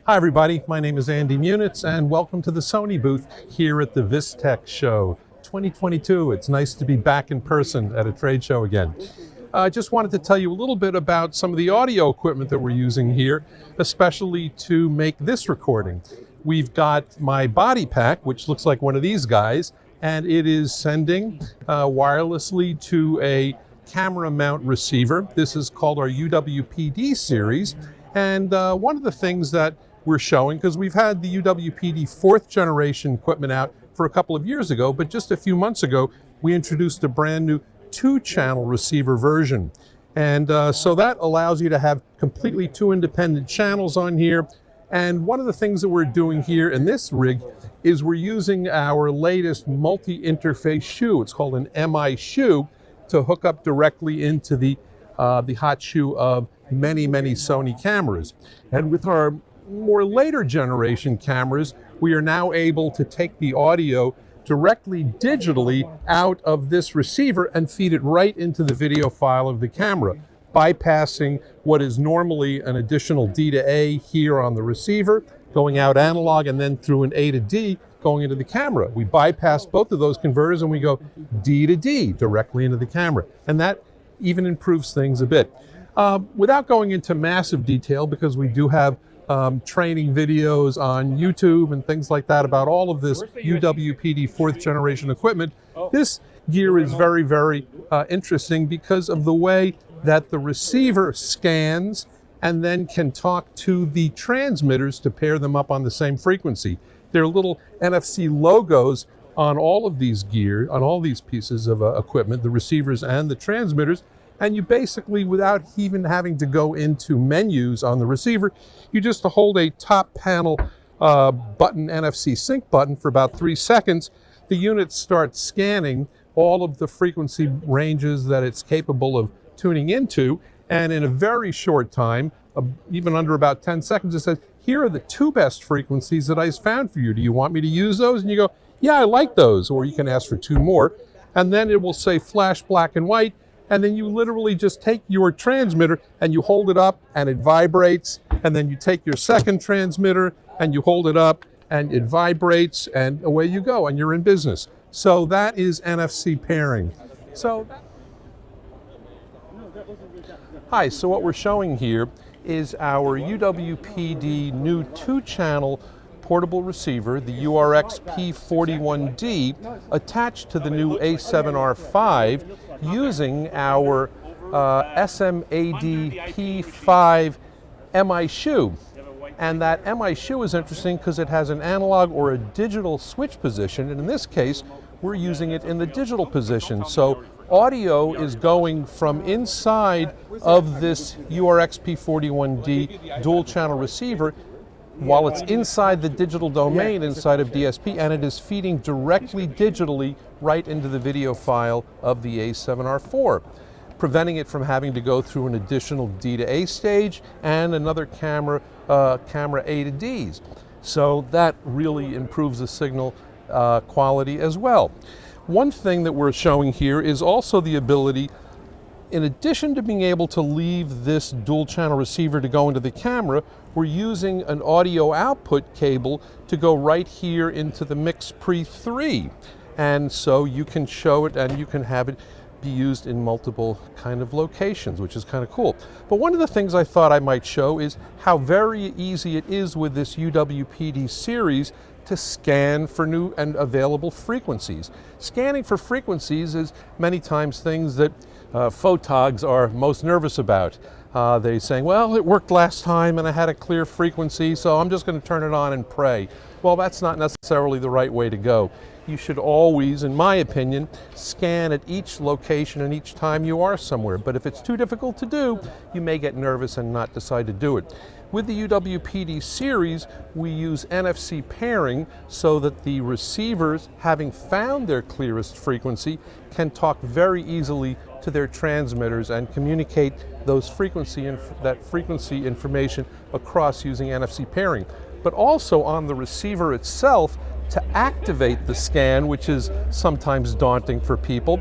Hi everybody, my name is Andy Munitz and welcome to the Sony booth here at the Vistek show 2022. It's nice to be back in person at a trade show again. I just wanted to tell you a little bit about some of the audio equipment that we're using here, especially to make this recording. We've got my Bodypack, which looks like one of these guys, and it is sending wirelessly to a camera mount receiver. This is called our UWP-D series. And one of the things that we're showing, because we've had the UWP-D 4th generation equipment out for a couple of years ago, but just a few months ago, we introduced a brand new 2-channel receiver version. And so that allows you to have completely 2 independent channels on here. And one of the things that we're doing here in this rig is we're using our latest multi-interface shoe. It's called an MI shoe to hook up directly into the hot shoe of many Sony cameras. And with our more later generation cameras, we are now able to take the audio directly digitally out of this receiver and feed it right into the video file of the camera, bypassing what is normally an additional D to A here on the receiver, going out analog and then through an A to D going into the camera. We bypass both of those converters and we go D to D directly into the camera. And that even improves things a bit. Without going into massive detail, because we do have training videos on YouTube and things like that about all of this UWP-D 4th generation equipment, this gear is very interesting because of the way that the receiver scans and then can talk to the transmitters to pair them up on the same frequency. There are little NFC logos on all of these gear, on all these pieces of equipment, the receivers and the transmitters, and you basically, without even having to go into menus on the receiver, you just hold a top panel button, NFC sync button, for about 3 seconds. The unit starts scanning all of the frequency ranges that it's capable of tuning into, and in a very short time, even under about 10 seconds, it says, here are the 2 best frequencies that I found for you. Do you want me to use those? And you go, yeah, I like those. Or you can ask for 2 more. And then it will say flash black and white. And then you literally just take your transmitter and you hold it up and it vibrates. And then you take your second transmitter and you hold it up and it vibrates and away you go and you're in business. So that is NFC pairing. Hi, so what we're showing here is our UWP-D new 2-channel portable receiver, the URX-P41D, attached to the new A7R5 using our SMAD-P5 MI shoe. And that MI shoe is interesting because it has an analog or a digital switch position, and in this case, we're using it in the digital position. So audio is going from inside of this URX-P41D dual channel receiver while it's inside the digital domain inside of DSP, and it is feeding directly digitally right into the video file of the A7R4, preventing it from having to go through an additional D to A stage and another camera A to Ds. So that really improves the signal quality as well. One thing that we're showing here is also the ability, in addition to being able to leave this dual channel receiver to go into the camera, we're using an audio output cable to go right here into the MixPre 3. And so you can show it and you can have it be used in multiple kind of locations, which is kind of cool. But one of the things I thought I might show is how very easy it is with this UWP-D series to scan for new and available frequencies. Scanning for frequencies is many times things that photogs are most nervous about. They're saying, well, it worked last time and I had a clear frequency, so I'm just going to turn it on and pray. Well, that's not necessarily the right way to go. You should always, in my opinion, scan at each location and each time you are somewhere. But if it's too difficult to do, you may get nervous and not decide to do it. With the UWP-D series, we use NFC pairing so that the receivers, having found their clearest frequency, can talk very easily to their transmitters and communicate those frequency information across using NFC pairing. But also on the receiver itself, to activate the scan, which is sometimes daunting for people,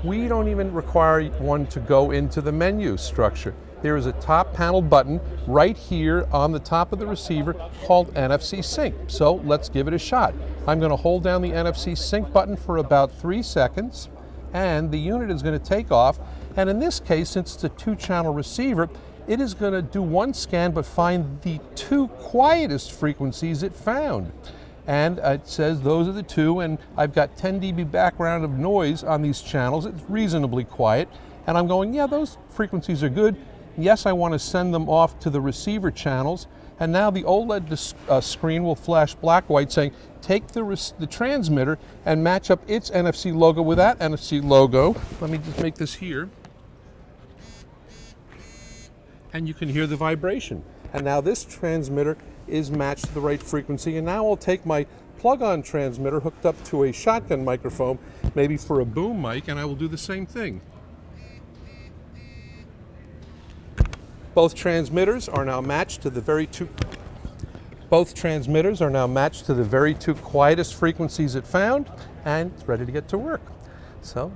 we don't even require one to go into the menu structure. there is a top panel button right here on the top of the receiver called NFC Sync. So let's give it a shot. I'm going to hold down the NFC Sync button for about 3 seconds, and the unit is going to take off. And in this case, since it's a 2-channel receiver, it is going to do one scan but find the 2 quietest frequencies it found. And it says those are the 2, and I've got 10 dB background of noise on these channels. It's reasonably quiet. And I'm going, yeah, those frequencies are good. Yes, I want to send them off to the receiver channels. And now the OLED screen will flash black-white saying, take the transmitter and match up its NFC logo with that NFC logo. Let me just make this here. And you can hear the vibration. And now this transmitter is matched to the right frequency. And now I'll take my plug-on transmitter hooked up to a shotgun microphone, maybe for a boom mic, and I will do the same thing. Both transmitters are now matched to the very 2 quietest frequencies it found, and it's ready to get to work. So,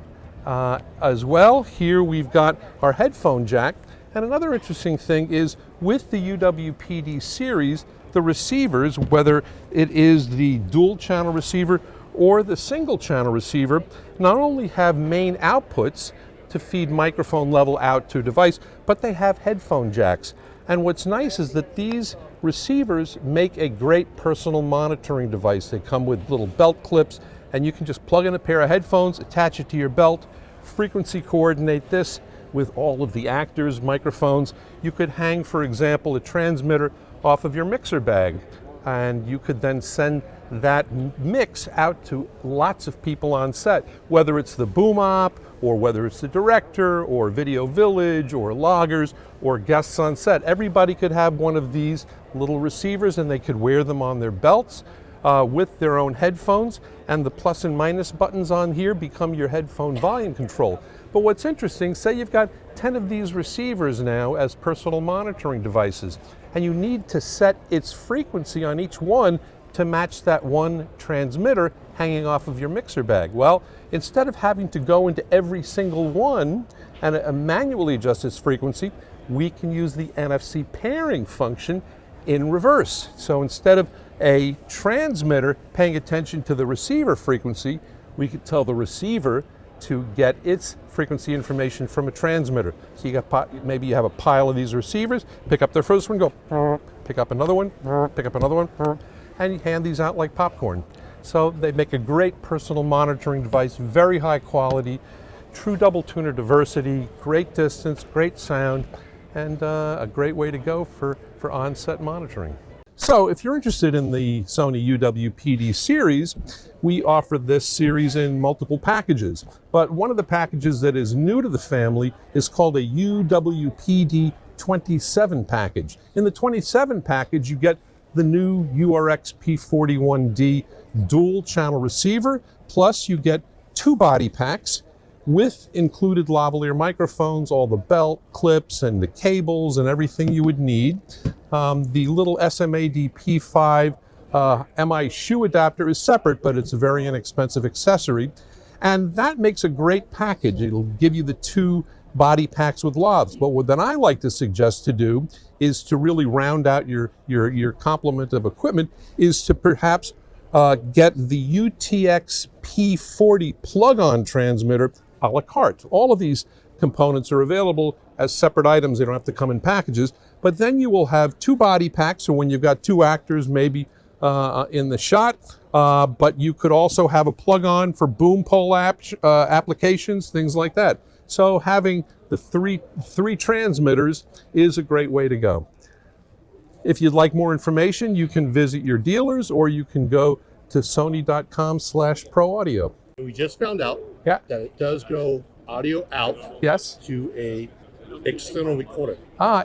as well, here we've got our headphone jack. And another interesting thing is with the UWP-D series, the receivers, whether it is the dual channel receiver or the single channel receiver, not only have main outputs to feed microphone level out to a device, but they have headphone jacks. And what's nice is that these receivers make a great personal monitoring device. They come with little belt clips, and you can just plug in a pair of headphones, attach it to your belt, frequency coordinate this with all of the actors' microphones. You could hang, for example, a transmitter off of your mixer bag, and you could then send that mix out to lots of people on set, whether it's the boom op, or whether it's the director, or Video Village, or loggers, or guests on set. Everybody could have one of these little receivers, and they could wear them on their belts with their own headphones, and the plus and minus buttons on here become your headphone volume control. But what's interesting, say you've got 10 of these receivers now as personal monitoring devices, and you need to set its frequency on each one to match that one transmitter hanging off of your mixer bag. Well, instead of having to go into every single one and manually adjust its frequency, we can use the NFC pairing function in reverse. So instead of a transmitter paying attention to the receiver frequency, we could tell the receiver to get its frequency information from a transmitter. So you got maybe you have a pile of these receivers, pick up the first one, go, pick up another one, pick up another one, and you hand these out like popcorn. So they make a great personal monitoring device, very high quality, true double tuner diversity, great distance, great sound, and a great way to go for on-set monitoring. So if you're interested in the Sony UWP-D series, we offer this series in multiple packages. But one of the packages that is new to the family is called a UWP-D27 package. In the 27 package, you get the new URX-P41D dual channel receiver, plus you get 2 body packs with included lavalier microphones, all the belt clips and the cables and everything you would need. The little SMAD P5 MI shoe adapter is separate, but it's a very inexpensive accessory. And that makes a great package. It'll give you the 2 body packs with lavs. But what then I like to suggest to do is to really round out your complement of equipment is to perhaps get the UTX-P40 plug-on transmitter a la carte. All of these components are available as separate items. They don't have to come in packages. But then you will have 2 body packs, so when you've got 2 actors maybe in the shot, but you could also have a plug-on for boom pole applications, things like that. So having the three transmitters is a great way to go. If you'd like more information, you can visit your dealers, or you can go to sony.com/pro-audio. We just found out that it does go audio out to a external recorder.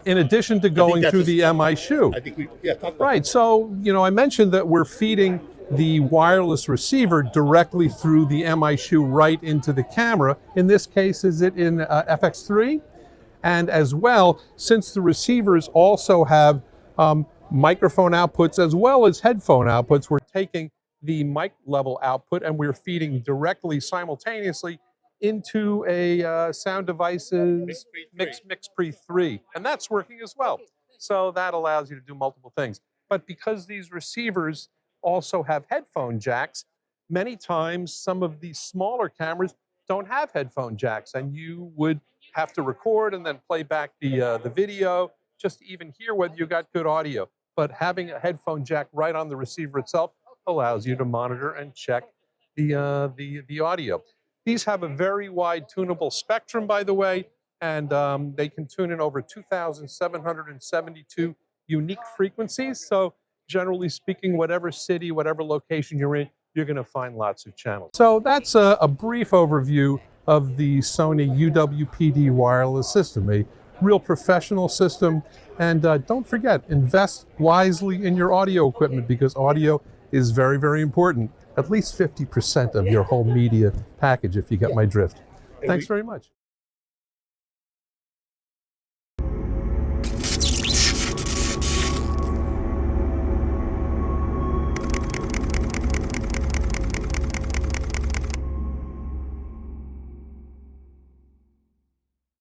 In addition to going through the MI shoe. I think we, talk about right, so, I mentioned that we're feeding the wireless receiver directly through the MI shoe right into the camera. In this case, is it in FX3? And as well, since the receivers also have microphone outputs as well as headphone outputs, we're taking the mic level output and we're feeding directly simultaneously into a Sound Devices Mix-Pre 3, and that's working as well. So that allows you to do multiple things. But because these receivers also have headphone jacks, many times some of these smaller cameras don't have headphone jacks, and you would have to record and then play back the video just to even hear whether you got good audio. But having a headphone jack right on the receiver itself allows you to monitor and check the audio. These have a very wide tunable spectrum, by the way, and they can tune in over 2,772 unique frequencies. So generally speaking, whatever city, whatever location you're in, you're going to find lots of channels. So that's a brief overview of the Sony UWP-D wireless system, a real professional system. And don't forget, invest wisely in your audio equipment, because audio is very, very important. At least 50% of your whole media package, if you get my drift. Thanks very much.